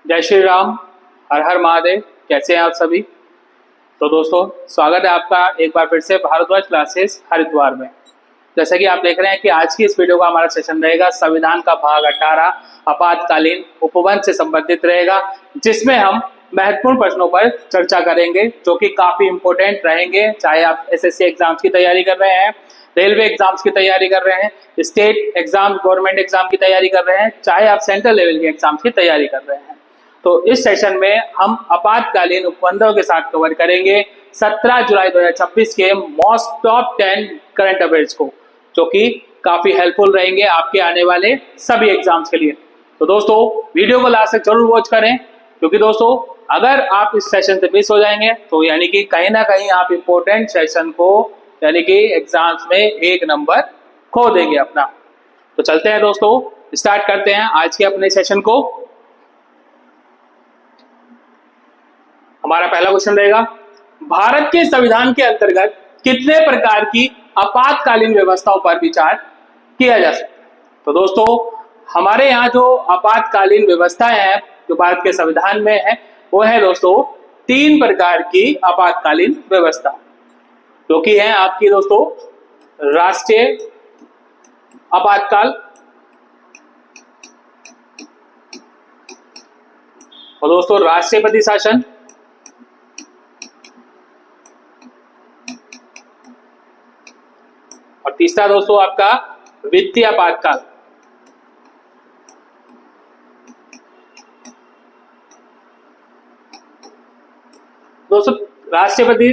जय श्री राम। हर हर महादेव। कैसे हैं आप सभी? तो दोस्तों, स्वागत है आपका एक बार फिर से भारद्वाज क्लासेस हरिद्वार में। जैसा कि आप देख रहे हैं कि आज की इस वीडियो का हमारा सेशन रहेगा संविधान का भाग 18 आपातकालीन उपबंध से संबंधित रहेगा, जिसमें हम महत्वपूर्ण प्रश्नों पर चर्चा करेंगे जो कि काफी इंपॉर्टेंट रहेंगे। चाहे आप एसएससी एग्जाम्स की तैयारी कर रहे हैं, रेलवे एग्जाम्स की तैयारी कर रहे हैं, स्टेट एग्जाम, गवर्नमेंट एग्जाम की तैयारी कर रहे हैं, चाहे आप सेंट्रल लेवल के एग्जाम्स की तैयारी कर रहे हैं। तो इस सेशन में हम आपातकालीन उपबंधों के साथ कवर करेंगे 17 जुलाई 2026 के मोस्ट टॉप 10 करंट अफेयर्स को, जो कि काफी हेल्पफुल रहेंगे आपके आने वाले सभी एग्जाम्स के लिए। तो दोस्तों, वीडियो को लास्ट तक जरूर वॉच करें, क्योंकि दोस्तों अगर आप इस सेशन से मिस हो जाएंगे तो यानी कि कहीं ना कहीं आप इंपॉर्टेंट सेशन को यानी कि एग्जाम्स में एक नंबर खो देंगे अपना। तो चलते हैं दोस्तों, स्टार्ट करते हैं आज के अपने सेशन को। हमारा पहला क्वेश्चन रहेगा, भारत के संविधान के अंतर्गत कितने प्रकार की आपातकालीन व्यवस्थाओं पर विचार किया जा सकता है? तो दोस्तों, हमारे यहाँ जो आपातकालीन व्यवस्थाएं हैं जो भारत के संविधान में है, वो है दोस्तों 3 प्रकार की आपातकालीन व्यवस्था, जो कि है आपकी दोस्तों राष्ट्रीय आपातकाल, और दोस्तों राष्ट्रपति शासन, और तीसरा दोस्तों आपका वित्तीय आपातकाल। दोस्तों राष्ट्रपति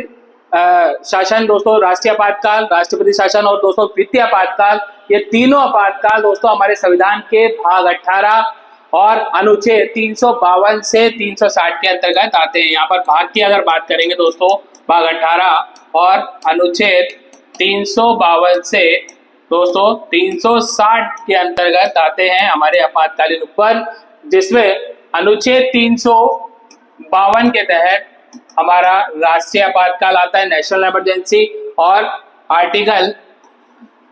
शासन, दोस्तों राष्ट्रीय आपातकाल, राष्ट्रपति शासन और दोस्तों वित्तीय आपातकाल, ये तीनों आपातकाल दोस्तों हमारे संविधान के भाग 18 और अनुच्छेद 352 से 360 के अंतर्गत आते हैं। यहाँ पर भाग की अगर बात करेंगे दोस्तों, भाग 18 और अनुच्छेद 352 से दोस्तों 360 के अंतर्गत आते हैं हमारे आपातकालीन उपबंध, जिसमें अनुच्छेद 352 के तहत हमारा राष्ट्रीय आपातकाल आता है, नेशनल इमरजेंसी, और आर्टिकल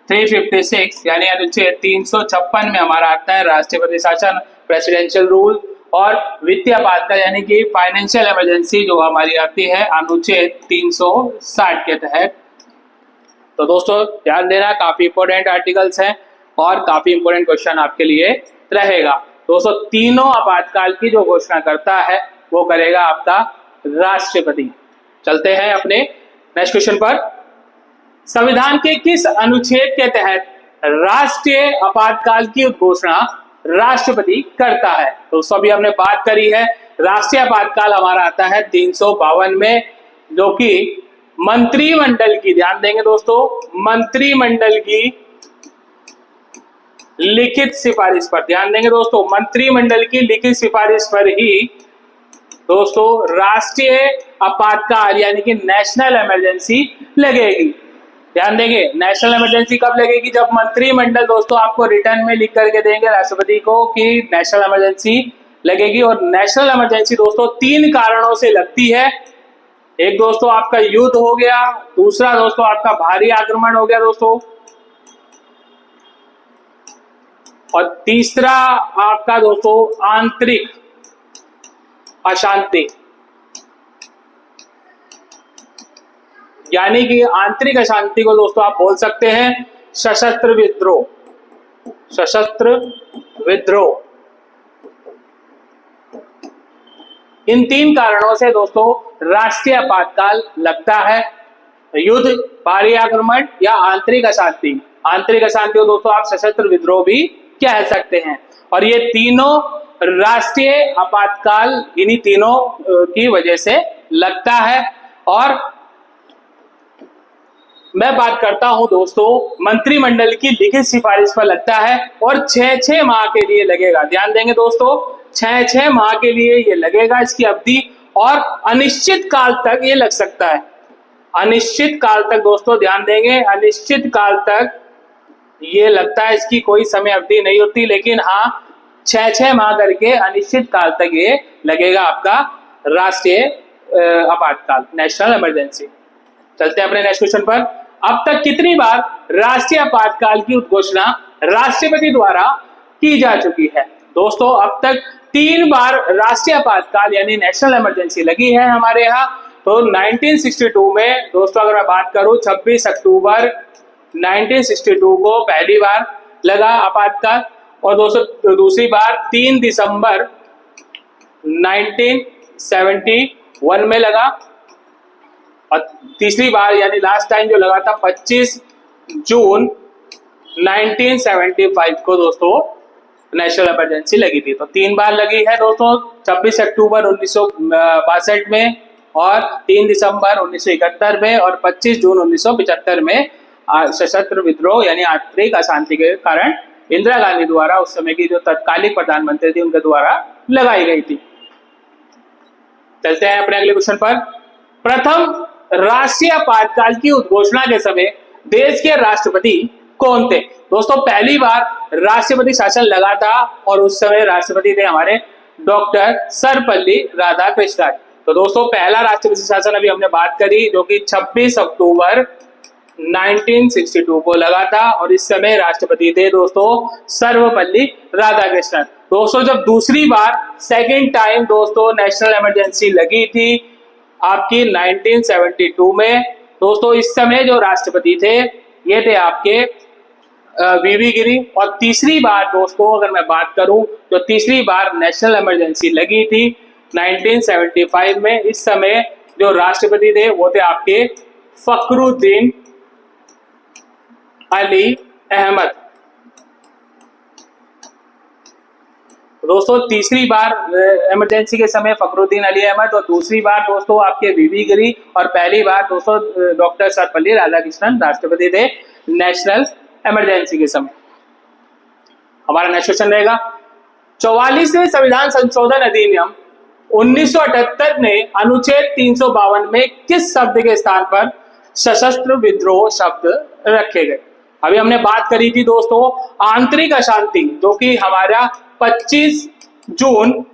356 यानी अनुच्छेद 356 में हमारा आता है राष्ट्रपति शासन, प्रेसिडेंशियल रूल, और वित्तीय आपातकाल यानी कि फाइनेंशियल इमरजेंसी जो हमारी आती है अनुच्छेद 360 के तहत। तो दोस्तों ध्यान देना, काफी इंपॉर्टेंट आर्टिकल्स हैं और काफी इंपॉर्टेंट क्वेश्चन आपके लिए रहेगा। दोस्तों तीनों आपातकाल की जो घोषणा करता है वो करेगा आपका राष्ट्रपति। चलते हैं अपने नेक्स्ट क्वेश्चन पर। संविधान के किस अनुच्छेद के तहत राष्ट्रीय आपातकाल की घोषणा राष्ट्रपति करता है? तो सभी हमने बात करी है, राष्ट्रीय आपातकाल हमारा आता है 352 में, जो कि मंत्रिमंडल की, ध्यान देंगे दोस्तों, मंत्रिमंडल की लिखित सिफारिश पर, ध्यान देंगे दोस्तों, मंत्रिमंडल की लिखित सिफारिश पर ही दोस्तों राष्ट्रीय आपातकाल यानी कि नेशनल इमरजेंसी लगेगी। ध्यान देंगे, नेशनल इमरजेंसी कब लगेगी? जब मंत्रिमंडल दोस्तों आपको रिटर्न में लिख करके देंगे राष्ट्रपति को कि नेशनल इमरजेंसी लगेगी। और नेशनल इमरजेंसी दोस्तों 3 कारणों से लगती है। एक दोस्तों आपका युद्ध हो गया, दूसरा दोस्तों आपका भारी आक्रमण हो गया दोस्तों, और तीसरा आपका दोस्तों आंतरिक अशांति, यानी कि आंतरिक अशांति को दोस्तों आप बोल सकते हैं सशस्त्र विद्रोह, सशस्त्र विद्रोह। इन 3 कारणों से दोस्तों राष्ट्रीय आपातकाल लगता है, युद्ध, भारी आक्रमण या आंतरिक अशांति। आंतरिक अशांति को दोस्तों आप सशस्त्र विद्रोह भी कह सकते हैं। और ये तीनों राष्ट्रीय आपातकाल इन्हीं तीनों की वजह से लगता है। और मैं बात करता हूं दोस्तों मंत्रिमंडल की लिखित सिफारिश पर लगता है और 6-6 माह के लिए लगेगा। ध्यान देंगे दोस्तों, 6-6 माह के लिए ये लगेगा इसकी अवधि, और अनिश्चित काल तक ये लग सकता है। अनिश्चित काल तक दोस्तों ध्यान देंगे, अनिश्चित काल तक ये लगता है, इसकी कोई समय अवधि नहीं होती, लेकिन हाँ 6-6 माह करके अनिश्चित काल तक ये लगेगा आपका राष्ट्रीय आपातकाल, नेशनल इमरजेंसी। चलते हैं अपने नेक्स्ट क्वेश्चन पर। अब तक कितनी बार राष्ट्रीय आपातकाल की उद्घोषणा राष्ट्रपति द्वारा की जा चुकी है? दोस्तों अब तक 3 बार राष्ट्रीय आपातकाल यानी नेशनल इमरजेंसी लगी है हमारे यहाँ। तो 1962 में दोस्तों अगर मैं बात करूं 26 अक्टूबर 1962 को पहली बार लगा आपातकाल, और दोस्तों दूसरी बार 3 दिसंबर 1971 में लगा, और तीसरी बार यानी लास्ट टाइम जो लगा था 25 जून 1975 को दोस्तों नेशनल इमरजेंसी लगी थी। तो 3 बार लगी है दोस्तों, 26 अक्टूबर 1962 में और 3 दिसंबर 1971 में और 25 जून 1975 में सशस्त्र विद्रोह यानी आंतरिक अशांति के कारण इंदिरा गांधी द्वारा उस समय की जो तत्कालीन प्रधानमंत्री थी उनके द्वारा लगाई गई थी। चलते हैं अपने अगले क्वेश्चन पर। प्रथम राष्ट्रीय आपातकाल की उद्घोषणा के समय देश के राष्ट्रपति कौन थे? दोस्तों पहली बार राष्ट्रपति शासन लगा था और उस समय राष्ट्रपति थे हमारे डॉक्टर सर्वपल्ली राधाकृष्णन। तो दोस्तों पहला राष्ट्रपति शासन अभी हमने बात करी जो कि 26 अक्टूबर 1962 को लगा था और इस समय राष्ट्रपति थे दोस्तों सर्वपल्ली राधाकृष्णन। दोस्तों जब दूसरी बार सेकेंड टाइम दोस्तों नेशनल इमरजेंसी लगी थी आपकी 1972 में, दोस्तों इस समय जो राष्ट्रपति थे ये थे आपके वीवी गिरी। और तीसरी बार दोस्तों अगर मैं बात करूं जो तीसरी बार नेशनल इमरजेंसी लगी थी 1975 में, इस समय जो राष्ट्रपति थे वो थे आपके फखरुद्दीन अली अहमद। दोस्तों तीसरी बार इमरजेंसी के समय फखरुद्दीन अली अहमद और दूसरी बार दोस्तों आपके वीवी गिरी और पहली बार दोस्तों डॉक्टर सर्वपल्ली राधाकृष्णन राष्ट्रपति थे नेशनल इमरजेंसी के समय। हमारा नेक्स्ट क्वेश्चन रहेगा 44वें संविधान संशोधन अधिनियम 1978 ने अनुच्छेद 352 में किस शब्द के स्थान पर सशस्त्र विद्रोह शब्द रखे गए? अभी हमने बात करी थी दोस्तों आंतरिक अशांति जो कि हमारा 25 जून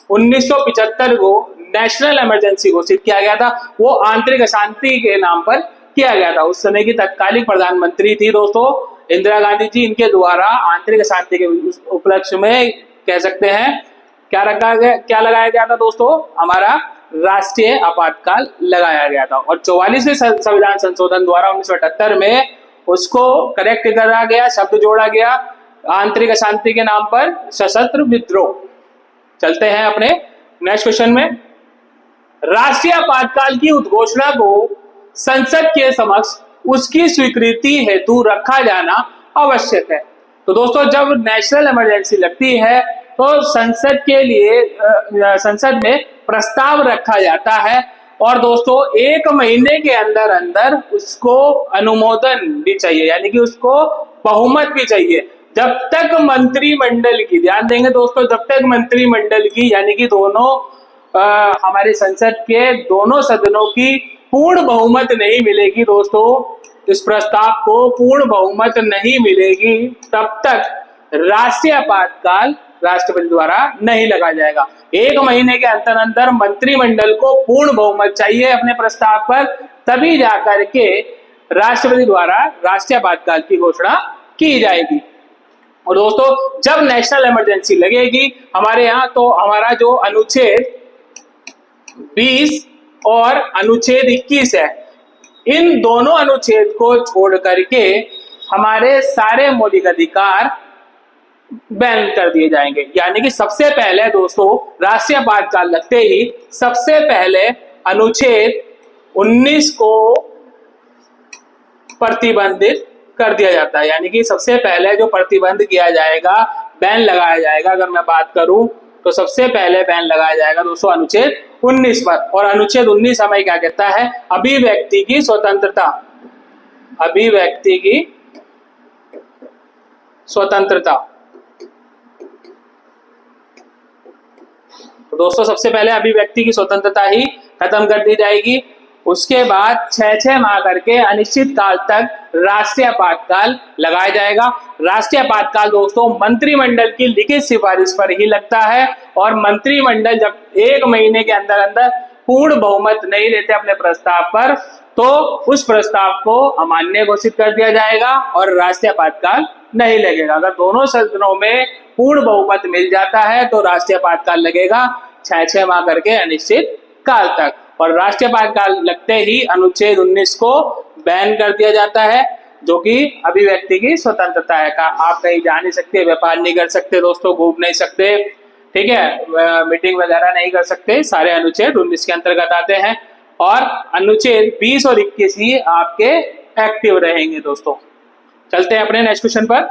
1975 को नेशनल इमरजेंसी घोषित किया गया था, वो आंतरिक अशांति के नाम पर किया गया था। उस समय की तत्कालीन प्रधानमंत्री थी दोस्तों इंदिरा गांधी जी, इनके द्वारा आंतरिक अशांति के उपलक्ष्य में कह सकते हैं क्या लगाया गया था दोस्तों, हमारा राष्ट्रीय आपातकाल लगाया गया था। और 44वें संविधान संशोधन द्वारा 1978 में उसको करेक्ट करा गया, शब्द जोड़ा गया आंतरिक अशांति के नाम पर सशस्त्र विद्रोह। चलते हैं अपने नेक्स्ट क्वेश्चन में। राष्ट्रीय आपातकाल की उद्घोषणा को संसद के समक्ष उसकी स्वीकृति हेतु रखा जाना आवश्यक है। तो दोस्तों जब नेशनल इमरजेंसी लगती है तो संसद के लिए संसद में प्रस्ताव रखा जाता है और दोस्तों 1 महीने के अंदर अंदर उसको अनुमोदन भी चाहिए यानी कि उसको बहुमत भी चाहिए। जब तक मंत्रिमंडल की, ध्यान देंगे दोस्तों, जब तक मंत्रिमंडल की यानी कि दोनों हमारे संसद के दोनों सदनों की पूर्ण बहुमत नहीं मिलेगी दोस्तों, इस प्रस्ताव को पूर्ण बहुमत नहीं मिलेगी, तब तक राष्ट्रीय आपातकाल राष्ट्रपति द्वारा नहीं लगाया जाएगा। 1 महीने के अंतर अंतर मंत्रिमंडल को पूर्ण बहुमत चाहिए अपने प्रस्ताव पर, तभी जाकर के राष्ट्रपति द्वारा राष्ट्रीय आपातकाल की घोषणा की जाएगी। और दोस्तों जब नेशनल इमरजेंसी लगेगी हमारे यहाँ तो हमारा जो अनुच्छेद 20 और अनुच्छेद 21 है, इन दोनों अनुच्छेद को छोड़ करके हमारे सारे मौलिक अधिकार बैन कर दिए जाएंगे। यानी कि सबसे पहले दोस्तों राष्ट्रीय आपातकाल लगते ही सबसे पहले अनुच्छेद 19 को प्रतिबंधित कर दिया जाता है। यानी कि सबसे पहले जो प्रतिबंध किया जाएगा, बैन लगाया जाएगा, अगर मैं बात करूं तो सबसे पहले बैन लगाया जाएगा दोस्तों अनुच्छेद 19 पर। और अनुच्छेद 19 हमें क्या कहता है? अभिव्यक्ति की स्वतंत्रता, अभिव्यक्ति की स्वतंत्रता। तो दोस्तों सबसे पहले अभिव्यक्ति की स्वतंत्रता ही खत्म कर दी जाएगी। उसके बाद 6 माह करके अनिश्चित काल तक राष्ट्रीय आपातकाल लगाया जाएगा। राष्ट्रीय आपातकाल दोस्तों मंत्रिमंडल की लिखित सिफारिश पर ही लगता है और मंत्रिमंडल जब 1 महीने के अंदर अंदर पूर्ण बहुमत नहीं देते अपने प्रस्ताव पर, तो उस प्रस्ताव को अमान्य घोषित कर दिया जाएगा और राष्ट्रीय आपातकाल नहीं लगेगा। अगर दोनों सदनों में पूर्ण बहुमत मिल जाता है तो राष्ट्रीय आपातकाल लगेगा 6 माह करके अनिश्चित काल तक। और राष्ट्रीय आपातकाल लगते ही अनुच्छेद 19 को बैन कर दिया जाता है, जो कि अभिव्यक्ति की स्वतंत्रता है। आप कहीं जा नहीं सकते, व्यापार नहीं कर सकते दोस्तों, घूम नहीं सकते, ठीक है, मीटिंग वगैरह नहीं कर सकते, सारे अनुच्छेद 19 के अंतर्गत आते हैं। और अनुच्छेद 20 और 21 ही आपके एक्टिव रहेंगे दोस्तों। चलते हैं अपने नेक्स्ट क्वेश्चन पर।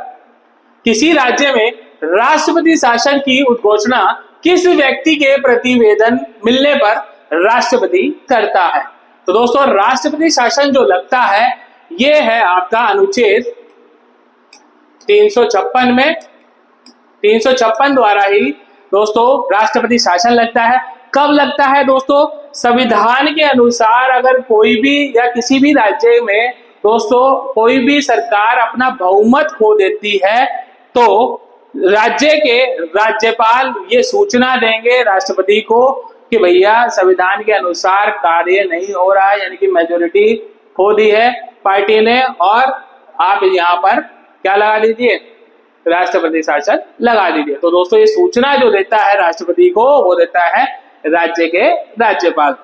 किसी राज्य में राष्ट्रपति शासन की उद्घोषणा किस व्यक्ति के प्रतिवेदन मिलने पर राष्ट्रपति करता है? तो दोस्तों राष्ट्रपति शासन जो लगता है ये है आपका अनुच्छेद 356 में। 356 द्वारा ही दोस्तों राष्ट्रपति शासन लगता है। कब लगता है दोस्तों? संविधान के अनुसार अगर कोई भी या किसी भी राज्य में दोस्तों कोई भी सरकार अपना बहुमत खो देती है तो राज्य के राज्यपाल ये सूचना देंगे राष्ट्रपति को कि भैया संविधान के अनुसार कार्य नहीं हो रहा है, यानी कि मेजोरिटी खो दी है पार्टी ने, और आप यहाँ पर क्या लगा दीजिए, राष्ट्रपति शासन लगा दीजिए। तो दोस्तों ये सूचना जो देता है राष्ट्रपति को वो देता है राज्य के राज्यपाल।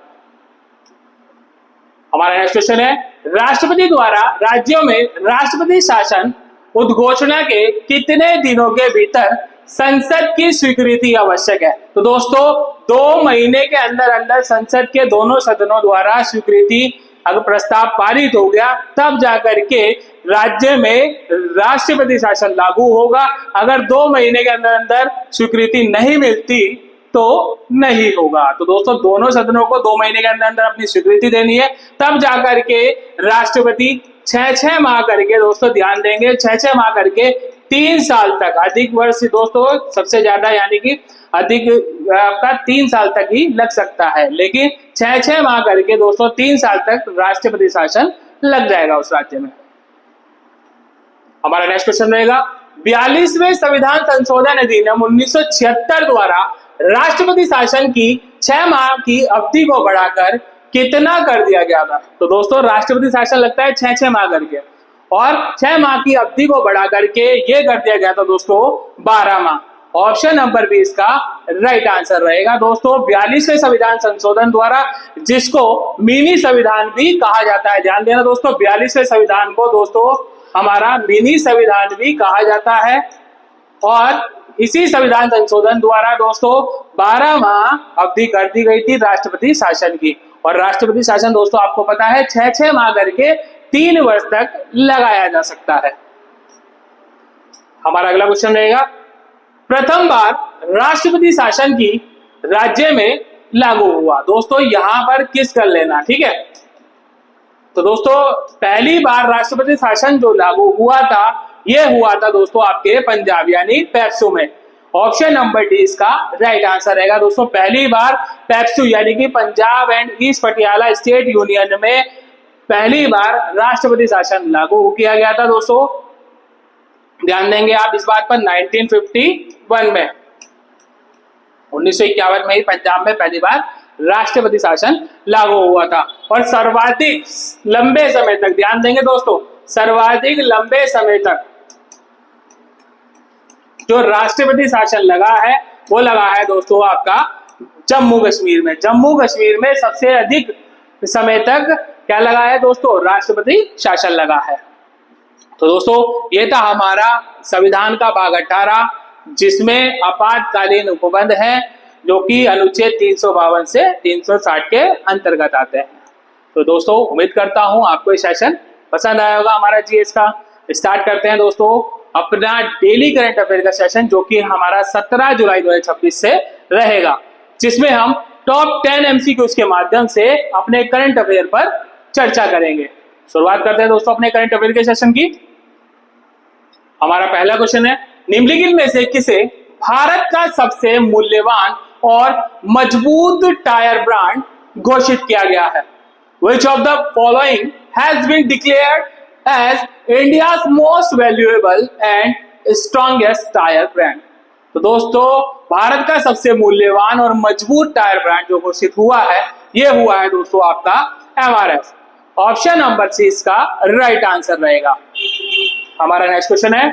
हमारा नेक्स्ट क्वेश्चन है, राष्ट्रपति द्वारा राज्यों में राष्ट्रपति शासन उद्घोषणा के कितने दिनों के भीतर संसद की स्वीकृति आवश्यक है? तो दोस्तों 2 महीने के अंदर अंदर संसद के दोनों सदनों द्वारा स्वीकृति, अगर प्रस्ताव पारित हो गया तब जाकर के राज्य में राष्ट्रपति शासन लागू होगा। अगर 2 महीने के अंदर अंदर स्वीकृति नहीं मिलती तो नहीं होगा। तो दोस्तों दोनों सदनों को 2 महीने के अंदर अंदर अपनी स्वीकृति देनी है, तब जाकर के राष्ट्रपति 6 माह करके दोस्तों ध्यान देंगे, 6 माह करके 3 साल तक, अधिक वर्ष दोस्तों सबसे ज्यादा यानी कि अधिक आपका 3 साल तक ही लग सकता है, लेकिन 6 माह करके दोस्तों 3 साल तक राष्ट्रपति शासन लग जाएगा उस राज्य में। हमारा नेक्स्ट क्वेश्चन रहेगा, 42वें संविधान संशोधन अधिनियम 1976 द्वारा राष्ट्रपति शासन की 6 माह की अवधि को बढ़ाकर कितना कर दिया गया था? तो दोस्तों राष्ट्रपति शासन लगता है 6 माह करके, और 6 माह की अवधि को बढ़ा करके ये कर दिया गया था दोस्तों 12 माह। ऑप्शन नंबर 20 का राइट आंसर रहेगा दोस्तों 42वें संविधान संशोधन द्वारा, जिसको मिनी संविधान भी कहा जाता है। ध्यान देना दोस्तों, 42वें संविधान को दोस्तों हमारा मिनी संविधान भी कहा जाता है। और इसी संविधान संशोधन द्वारा दोस्तों 12 माह अवधि कर दी गई थी राष्ट्रपति शासन की। और राष्ट्रपति शासन दोस्तों आपको पता है 6 माह करके 3 वर्ष तक लगाया जा सकता है। हमारा अगला क्वेश्चन रहेगा, प्रथम बार राष्ट्रपति शासन की राज्य में लागू हुआ। दोस्तों यहां पर किस कर लेना, ठीक है। तो दोस्तों पहली बार राष्ट्रपति शासन जो लागू हुआ था यह हुआ था दोस्तों आपके पंजाब यानी पेप्सू में। ऑप्शन नंबर डी इसका राइट आंसर रहेगा दोस्तों। पहली बार पेप्सू यानी कि Punjab and east Patiala state union में पहली बार राष्ट्रपति शासन लागू किया गया था दोस्तों। ध्यान देंगे आप इस बात पर 1951 में, 1951 में ही पंजाब में पहली बार राष्ट्रपति शासन लागू हुआ था। और सर्वाधिक लंबे समय तक, ध्यान देंगे दोस्तों, सर्वाधिक लंबे समय तक जो राष्ट्रपति शासन लगा है वो लगा है दोस्तों आपका जम्मू कश्मीर में। जम्मू कश्मीर में सबसे अधिक समय तक क्या लगा है दोस्तों, राष्ट्रपति शासन लगा है। तो दोस्तों ये था हमारा संविधान का भाग 18 जिसमें आपातकालीन उपबंध है जो कि अनुच्छेद 352 से 360 के अंतर्गत आते हैं। तो दोस्तों उम्मीद करता हूं आपको ये सेशन पसंद आया होगा हमारा जीएस का। स्टार्ट करते हैं दोस्तों अपना डेली करंट अफेयर का सेशन जो कि हमारा 17 जुलाई 2026 से रहेगा, जिसमें हम टॉप 10 एमसीक्यूज के माध्यम से अपने करंट अफेयर पर चर्चा करेंगे। शुरुआत करते हैं दोस्तों अपने करंट अफेयर के सेशन की। हमारा पहला क्वेश्चन है, निम्नलिखित में से किसे भारत का सबसे मूल्यवान और मजबूत टायर ब्रांड घोषित किया गया है? Which of the following has been declared as India's most valuable and strongest tire brand? तो दोस्तों भारत का सबसे मूल्यवान और मजबूत टायर ब्रांड जो घोषित हुआ है ये हुआ है दोस्तों आपका MRF। ऑप्शन नंबर सी इसका राइट आंसर रहेगा। हमारा नेक्स्ट क्वेश्चन है,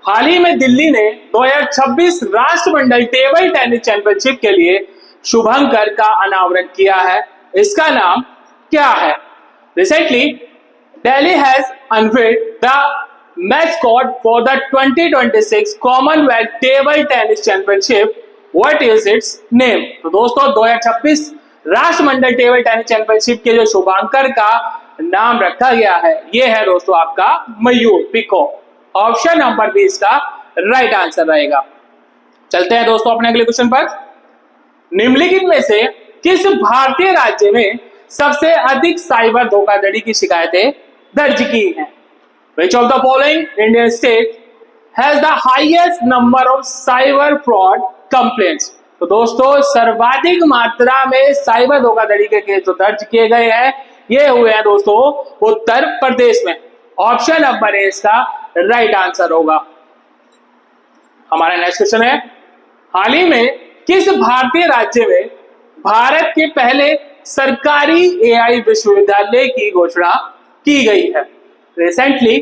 हाल ही में दिल्ली ने 2026 राष्ट्रमंडल टेबल टेनिस चैंपियनशिप के लिए शुभंकर का अनावरण किया है, इसका नाम क्या है? Recently Delhi has unveiled the mascot for the 2026 Commonwealth Table Tennis Championship. What is its name? तो दोस्तों 2026 राष्ट्रमंडल टेबल टेनिस चैंपियनशिप के जो शुभांकर का नाम रखा गया है, ये है दोस्तों आपका मयूर पिको। ऑप्शन नंबर बी इसका राइट आंसर रहेगा। चलते हैं दोस्तों अपने अगले क्वेश्चन पर। निम्नलिखित में से किस भारतीय राज्य में सबसे अधिक साइबर धोखाधड़ी की शिकायतें दर्ज की हैं? Which of the following Indian state has the highest number of cyber fraud complaints? तो दोस्तों सर्वाधिक मात्रा में साइबर धोखाधड़ी के केस जो दर्ज किए गए हैं, ये हुए हैं दोस्तों उत्तर प्रदेश में। ऑप्शन नंबर ए इसका राइट आंसर होगा। हमारा नेक्स्ट क्वेश्चन है, हाल ही में किस भारतीय राज्य में भारत के पहले सरकारी AI विश्वविद्यालय की घोषणा की गई है? Recently,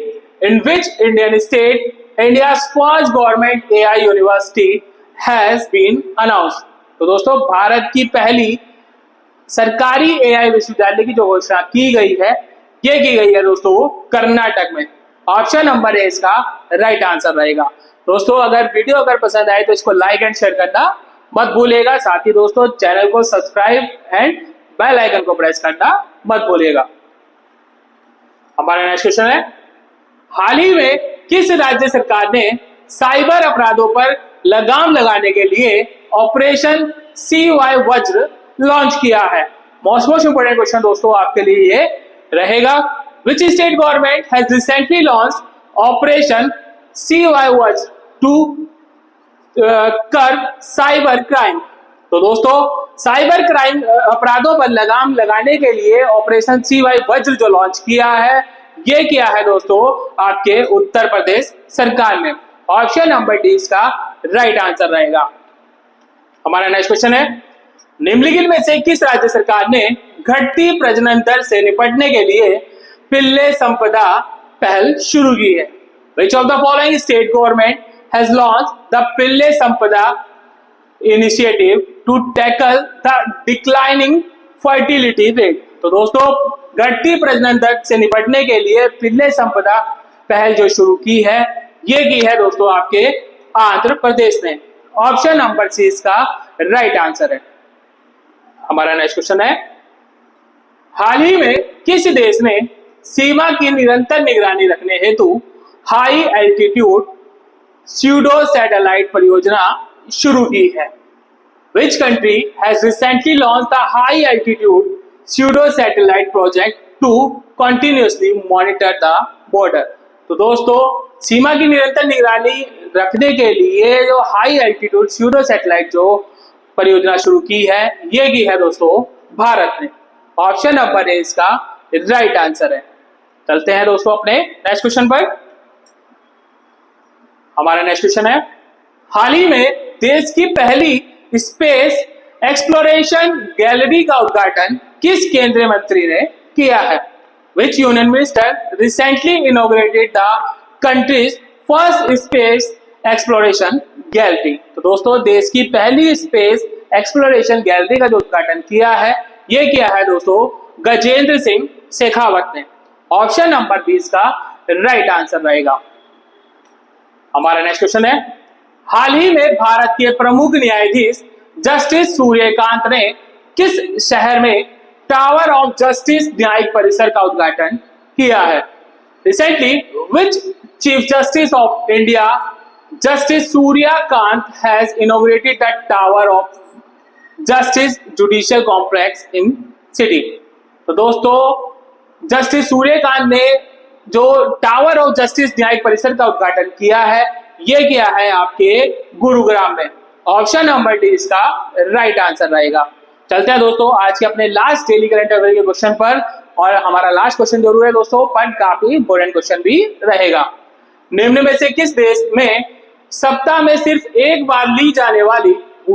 in which Indian state India's first government AI university has been announced? तो दोस्तों भारत की पहली सरकारी AI विश्वविद्यालय की जो घोषणा की गई है, ये की गई है दोस्तों कर्नाटक में। ऑप्शन नंबर ए इसका राइट आंसर रहेगा। दोस्तों अगर पसंद आए तो इसको लाइक एंड शेयर करना मत भूलिएगा। साथ ही दोस्तों चैनल को सब्सक्राइब एंड बेल आइकन को प्रेस करना मत भूलिएगा। हमारा नेक्स्ट क्वेश्चन है, हाल ही में किस राज्य सरकार ने साइबर अपराधों पर लगाम लगाने के लिए ऑपरेशन CY वज्र लॉन्च किया है? मोस्ट इंपोर्टेंट क्वेश्चन दोस्तों आपके लिए ये रहेगा। Which state government has recently launched operation CY वज्र टू कर्ब साइबर क्राइम? तो दोस्तों साइबर क्राइम अपराधों पर लगाम लगाने के लिए ऑपरेशन CY वज्र जो लॉन्च किया है, ये किया है दोस्तों आपके उत्तर प्रदेश सरकार ने। ऑप्शन नंबर डी इसका राइट आंसर रहेगा। हमारा नेक्स्ट क्वेश्चन है, निम्नलिखित में से किस राज्य सरकार ने घटती प्रजनन दर से निपटने के लिए पिल्ले संपदा पहल शुरू की है? Which of the following state government has launched the पिल्ले संपदा initiative to tackle the declining fertility rate? तो दोस्तों घटती प्रजनन दर से निपटने के लिए पिल्ले संपदा पहल जो शुरू की है, ये की है दोस्तों आपके आंध्र प्रदेश ने। ऑप्शन नंबर सी इसका राइट आंसर है। हमारा नेक्स्ट क्वेश्चन है, हाल ही में किस देश ने सीमा की निरंतर निगरानी रखने हेतु हाई एल्टीट्यूड स्यूडो सैटेलाइट परियोजना शुरू की है? Which country has recently launched the high altitude pseudo satellite project to continuously monitor the border? तो दोस्तों सीमा की निरंतर निगरानी रखने के लिए जो हाई एल्टीट्यूड स्यूडो सैटेलाइट जो परियोजना शुरू की है, ये की है दोस्तों भारत ने। ऑप्शन नंबर ए इसका राइट आंसर है। चलते हैं दोस्तों अपने नेक्स्ट क्वेश्चन पर। हमारा नेक्स्ट क्वेश्चन है, हाल ही में देश की पहली स्पेस एक्सप्लोरेशन गैलरी का उद्घाटन किस केंद्रीय मंत्री ने किया है? Which union minister recently inaugurated the country's first space exploration gallery? तो दोस्तों देश की पहली स्पेस एक्सप्लोरेशन गैलरी का जो उद्घाटन किया है, ये किया है दोस्तों गजेंद्र सिंह शेखावत ने। ऑप्शन नंबर बी इसका राइट आंसर रहेगा। हमारा नेक्स्ट क्वेश्चन है, हाल ही में भारत के प्रमुख न्यायाधीश जस्टिस सूर्यकांत ने किस शहर में टावर ऑफ जस्टिस न्यायिक परिसर का उद्घाटन किया है? Recently which chief justice of India justice Suryakant has inaugurated the tower of justice judicial complex in city? तो दोस्तों जस्टिस सूर्यकांत ने जो टावर ऑफ जस्टिस न्यायिक परिसर का उद्घाटन किया है, ये किया है आपके गुरुग्राम में। ऑप्शन नंबर डी इसका राइट आंसर रहेगा। चलते हैं दोस्तों आज के अपने लास्ट डेली करंट अफेयर के क्वेश्चन पर, और हमारा लास्ट क्वेश्चन जरूर है दोस्तों, पर काफी इंपोर्टेंट क्वेश्चन भी रहेगा। निम्न में से किस देश में सप्ताह में सिर्फ एक बार ली जाने वाली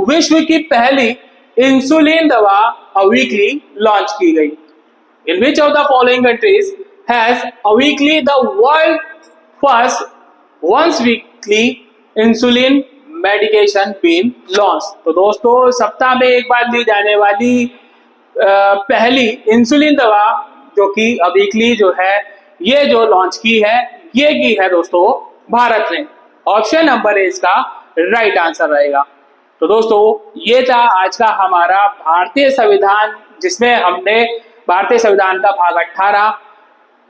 विश्व की पहली इंसुलिन दवा वीकली लॉन्च की गई? In which of the following countries has weekly the world first once weekly insulin medication been launch? तो दोस्तों सप्ताह में एक बार ली जाने वाली पहली इंसुलिन दवा जो कि वीकली जो है ये जो लॉन्च की है, ये की है दोस्तों भारत ने। ऑप्शन नंबर ए इसका राइट आंसर रहेगा। तो दोस्तों ये था आज का हमारा भारतीय संविधान, जिसमें हमने भारतीय संविधान का भाग 18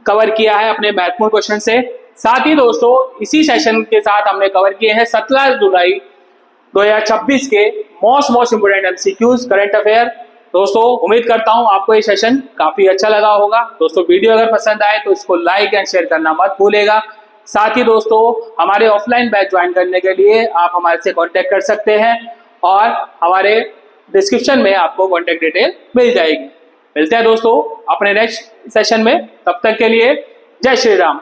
कवर किया है अपने महत्वपूर्ण क्वेश्चन से। साथ ही दोस्तों इसी सेशन के साथ हमने कवर किए हैं 17 जुलाई 2026 के most important MCQs current affair. दोस्तों उम्मीद करता हूं आपको ये सेशन काफी अच्छा लगा होगा। दोस्तों वीडियो अगर पसंद आए तो इसको लाइक एंड शेयर करना मत भूलेगा। साथ ही दोस्तों हमारे ऑफलाइन बैच ज्वाइन करने के लिए आप हमारे से कांटेक्ट कर सकते हैं और हमारे डिस्क्रिप्शन में आपको कांटेक्ट डिटेल मिल जाएगी। मिलते हैं दोस्तों अपने नेक्स्ट सेशन में, तब तक के लिए जय श्री राम।